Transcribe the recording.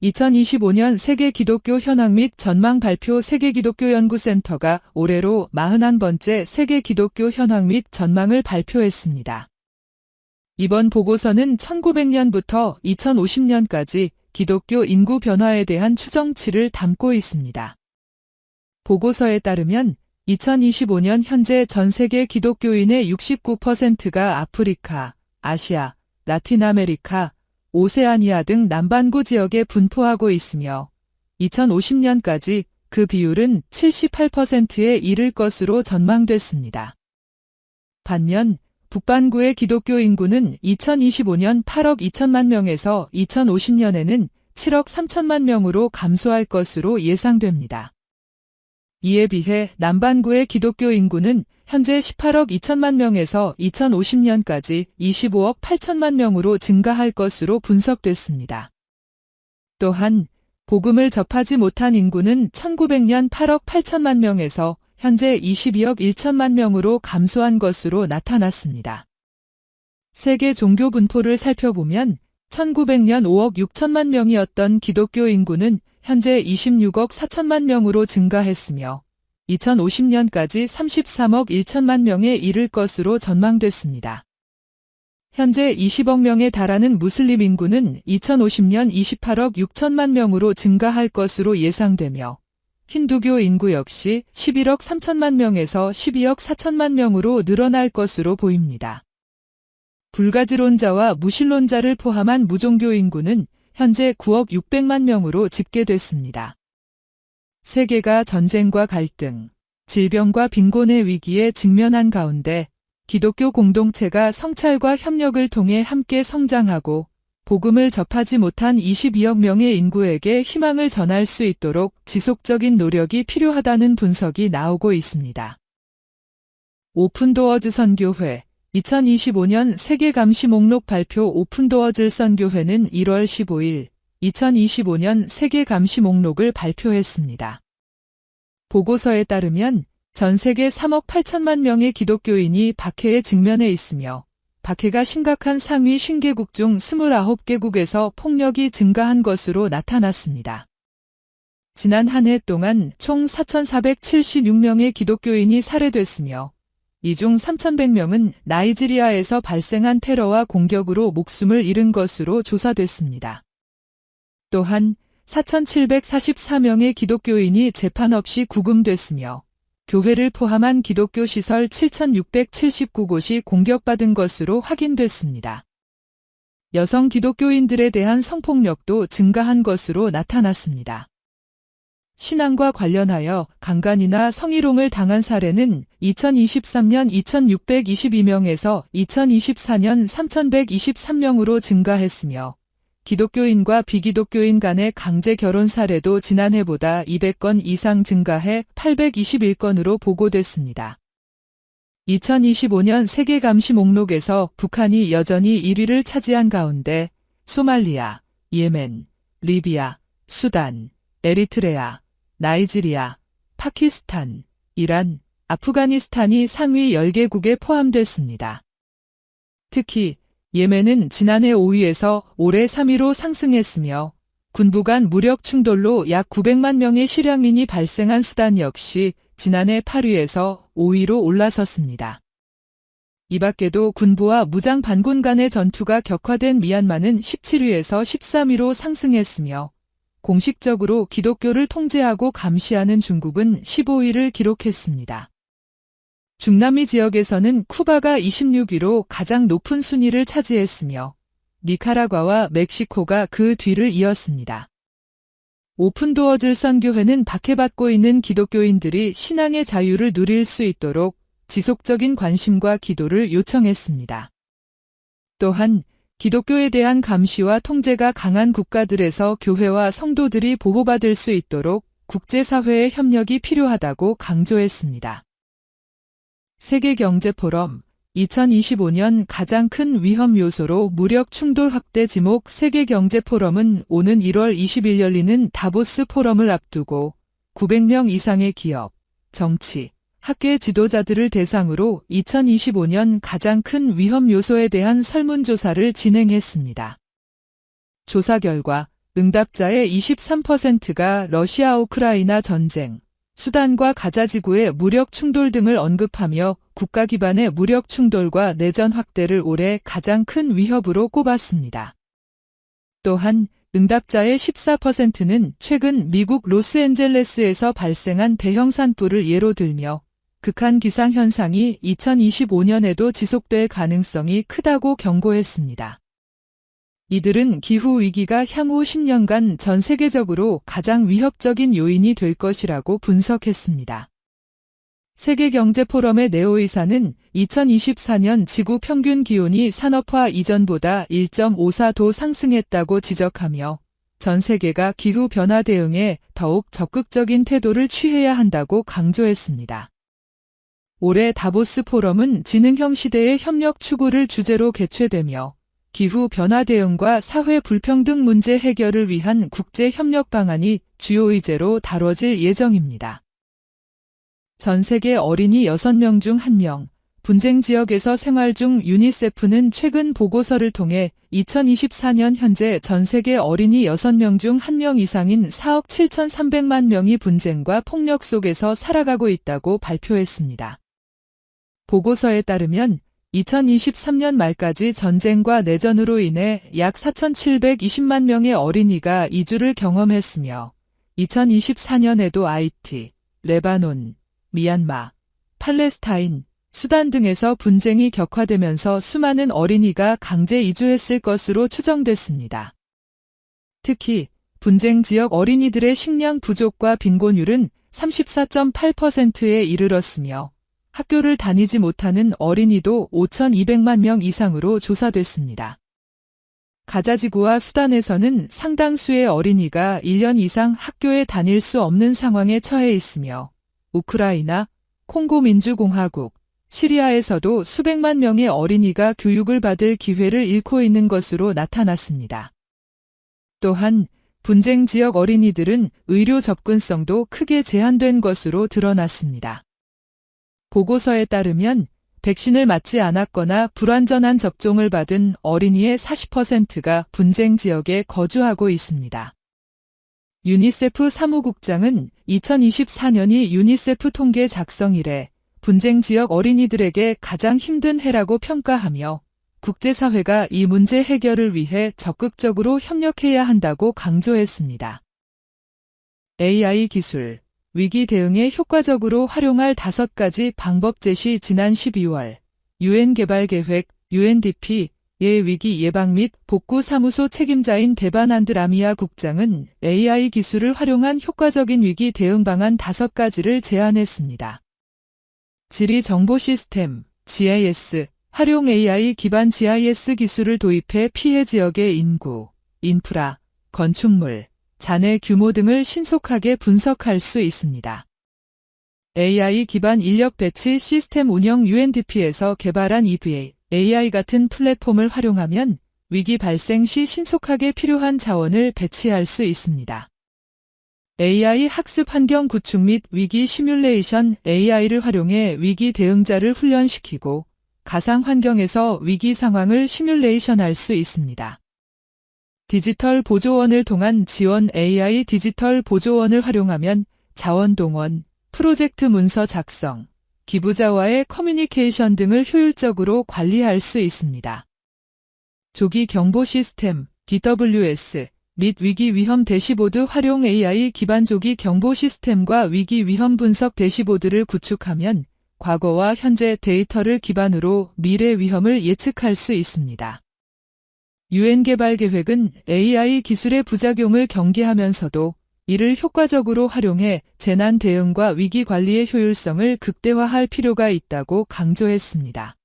2025년 세계 기독교 현황 및 전망 발표 세계기독교연구센터가 올해로 41번째 세계 기독교 현황 및 전망을 발표했습니다. 이번 보고서는 1900년부터 2050년까지 기독교 인구 변화에 대한 추정치를 담고 있습니다. 보고서에 따르면 2025년 현재 전 세계 기독교인의 69%가 아프리카, 아시아, 라틴 아메리카, 오세아니아 등 남반구 지역에 분포하고 있으며 2050년까지 그 비율은 78%에 이를 것으로 전망됐습니다. 반면 북반구의 기독교 인구는 2025년 8억 2천만 명에서 2050년에는 7억 3천만 명으로 감소할 것으로 예상됩니다. 이에 비해 남반구의 기독교 인구는 현재 18억 2천만 명에서 2050년까지 25억 8천만 명으로 증가할 것으로 분석됐습니다. 또한 복음을 접하지 못한 인구는 1900년 8억 8천만 명에서 현재 22억 1천만 명으로 감소한 것으로 나타났습니다. 세계 종교 분포를 살펴보면 1900년 5억 6천만 명이었던 기독교 인구는 현재 26억 4천만 명으로 증가했으며 2050년까지 33억 1천만 명에 이를 것으로 전망됐습니다. 현재 20억 명에 달하는 무슬림 인구는 2050년 28억 6천만 명으로 증가할 것으로 예상되며 힌두교 인구 역시 11억 3천만 명에서 12억 4천만 명으로 늘어날 것으로 보입니다. 불가지론자와 무신론자를 포함한 무종교 인구는 현재 9억 600만 명으로 집계됐습니다. 세계가 전쟁과 갈등, 질병과 빈곤의 위기에 직면한 가운데 기독교 공동체가 성찰과 협력을 통해 함께 성장하고 복음을 접하지 못한 22억 명의 인구에게 희망을 전할 수 있도록 지속적인 노력이 필요하다는 분석이 나오고 있습니다. 오픈도어즈 선교회 2025년 세계 감시 목록 발표. 오픈도어즈 선교회는 1월 15일 2025년 세계 감시 목록을 발표했습니다. 보고서에 따르면 전 세계 3억 8천만 명의 기독교인이 박해에 직면해 있으며 박해가 심각한 상위 50개국 중 29개국에서 폭력이 증가한 것으로 나타났습니다. 지난 한 해 동안 총 4,476명의 기독교인이 살해됐으며 이 중 3,100명은 나이지리아에서 발생한 테러와 공격으로 목숨을 잃은 것으로 조사됐습니다. 또한 4,744명의 기독교인이 재판 없이 구금됐으며 교회를 포함한 기독교 시설 7,679곳이 공격받은 것으로 확인됐습니다. 여성 기독교인들에 대한 성폭력도 증가한 것으로 나타났습니다. 신앙과 관련하여 강간이나 성희롱을 당한 사례는 2023년 2,622명에서 2024년 3,123명으로 증가했으며 기독교인과 비기독교인 간의 강제 결혼 사례도 지난해보다 200건 이상 증가해 821건으로 보고됐습니다. 2025년 세계 감시 목록에서 북한이 여전히 1위를 차지한 가운데 소말리아, 예멘, 리비아, 수단, 에리트레아, 나이지리아, 파키스탄, 이란, 아프가니스탄이 상위 10개국에 포함됐습니다. 특히 예멘은 지난해 5위에서 올해 3위로 상승했으며 군부 간 무력 충돌로 약 900만 명의 실향민이 발생한 수단 역시 지난해 8위에서 5위로 올라섰습니다. 이 밖에도 군부와 무장 반군 간의 전투가 격화된 미얀마는 17위에서 13위로 상승했으며 공식적으로 기독교를 통제하고 감시하는 중국은 15위를 기록했습니다. 중남미 지역에서는 쿠바가 26위로 가장 높은 순위를 차지했으며 니카라과와 멕시코가 그 뒤를 이었습니다. 오픈도어즈 선교회는 박해받고 있는 기독교인들이 신앙의 자유를 누릴 수 있도록 지속적인 관심과 기도를 요청했습니다. 또한 기독교에 대한 감시와 통제가 강한 국가들에서 교회와 성도들이 보호받을 수 있도록 국제사회의 협력이 필요하다고 강조했습니다. 세계경제포럼 2025년 가장 큰 위험 요소로 무력 충돌 확대 지목. 세계경제포럼은 오는 1월 20일 열리는 다보스 포럼을 앞두고 900명 이상의 기업, 정치, 학계 지도자들을 대상으로 2025년 가장 큰 위험 요소에 대한 설문조사를 진행했습니다. 조사 결과 응답자의 23%가 러시아 우크라이나 전쟁, 수단과 가자 지구의 무력 충돌 등을 언급하며 국가 기반의 무력 충돌과 내전 확대를 올해 가장 큰 위협으로 꼽았습니다. 또한 응답자의 14%는 최근 미국 로스앤젤레스에서 발생한 대형 산불을 예로 들며 극한 기상 현상이 2025년에도 지속될 가능성이 크다고 경고했습니다. 이들은 기후 위기가 향후 10년간 전 세계적으로 가장 위협적인 요인이 될 것이라고 분석했습니다. 세계경제포럼의 네오 이사는 2024년 지구 평균 기온이 산업화 이전보다 1.54도 상승했다고 지적하며 전 세계가 기후변화 대응에 더욱 적극적인 태도를 취해야 한다고 강조했습니다. 올해 다보스 포럼은 지능형 시대의 협력 추구를 주제로 개최되며 기후변화 대응과 사회 불평등 문제 해결을 위한 국제 협력 방안이 주요 의제로 다뤄질 예정입니다. 전 세계 어린이 6명 중 1명, 분쟁 지역에서 생활 중 유니세프는 최근 보고서를 통해 2024년 현재 전 세계 어린이 6명 중 1명 이상인 4억 7,300만 명이 분쟁과 폭력 속에서 살아가고 있다고 발표했습니다. 보고서에 따르면 2023년 말까지 전쟁과 내전으로 인해 약 4,720만 명의 어린이가 이주를 경험했으며 2024년에도 하이티, 레바논, 미얀마, 팔레스타인, 수단 등에서 분쟁이 격화되면서 수많은 어린이가 강제 이주했을 것으로 추정됐습니다. 특히 분쟁 지역 어린이들의 식량 부족과 빈곤율은 34.8%에 이르렀으며 학교를 다니지 못하는 어린이도 5,200만 명 이상으로 조사됐습니다. 가자지구와 수단에서는 상당수의 어린이가 1년 이상 학교에 다닐 수 없는 상황에 처해 있으며 우크라이나, 콩고 민주공화국, 시리아에서도 수백만 명의 어린이가 교육을 받을 기회를 잃고 있는 것으로 나타났습니다. 또한 분쟁 지역 어린이들은 의료 접근성도 크게 제한된 것으로 드러났습니다. 보고서에 따르면 백신을 맞지 않았거나 불완전한 접종을 받은 어린이의 40%가 분쟁 지역에 거주하고 있습니다. 유니세프 사무국장은 2024년이 유니세프 통계 작성 이래 분쟁 지역 어린이들에게 가장 힘든 해라고 평가하며 국제사회가 이 문제 해결을 위해 적극적으로 협력해야 한다고 강조했습니다. AI 기술, 위기 대응에 효과적으로 활용할 5가지 방법 제시. 지난 12월 UN 개발계획 UNDP의 위기 예방 및 복구 사무소 책임자인 데반 안드라미아 국장은 AI 기술을 활용한 효과적인 위기 대응 방안 5가지를 제안했습니다. 지리 정보 시스템, GIS, 활용 AI 기반 GIS 기술을 도입해 피해 지역의 인구, 인프라, 건축물, 잔해 규모 등을 신속하게 분석할 수 있습니다. AI 기반 인력 배치 시스템 운영. UNDP에서 개발한 EVA, AI 같은 플랫폼을 활용하면 위기 발생 시 신속하게 필요한 자원을 배치할 수 있습니다. AI 학습 환경 구축 및 위기 시뮬레이션. AI를 활용해 위기 대응자를 훈련시키고 가상 환경에서 위기 상황을 시뮬레이션할 수 있습니다. 디지털 보조원을 통한 지원. AI 디지털 보조원을 활용하면 자원 동원, 프로젝트 문서 작성, 기부자와의 커뮤니케이션 등을 효율적으로 관리할 수 있습니다. 조기 경보 시스템, DWS 및 위기 위험 대시보드 활용. AI 기반 조기 경보 시스템과 위기 위험 분석 대시보드를 구축하면 과거와 현재 데이터를 기반으로 미래 위험을 예측할 수 있습니다. UN 개발 계획은 AI 기술의 부작용을 경계하면서도 이를 효과적으로 활용해 재난 대응과 위기 관리의 효율성을 극대화할 필요가 있다고 강조했습니다.